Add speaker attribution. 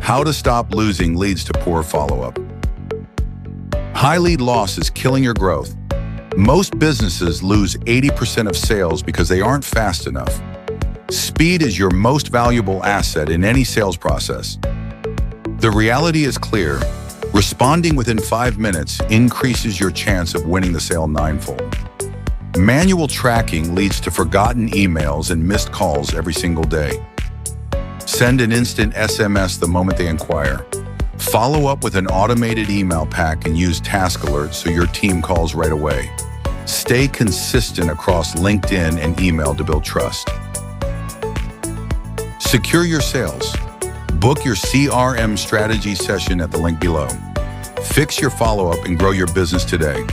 Speaker 1: How to stop losing leads to poor follow-up. High lead loss is killing your growth. Most businesses lose 80% of sales because they aren't fast enough. Speed is your most valuable asset in any sales process. The reality is clear. Responding within 5 minutes increases your chance of winning the sale ninefold. Manual tracking leads to forgotten emails and missed calls every single day. Send an instant SMS the moment they inquire. Follow up with an automated email pack and use task alerts so your team calls right away. Stay consistent across LinkedIn and email to build trust. Secure your sales. Book your CRM strategy session at the link below. Fix your follow-up and grow your business today.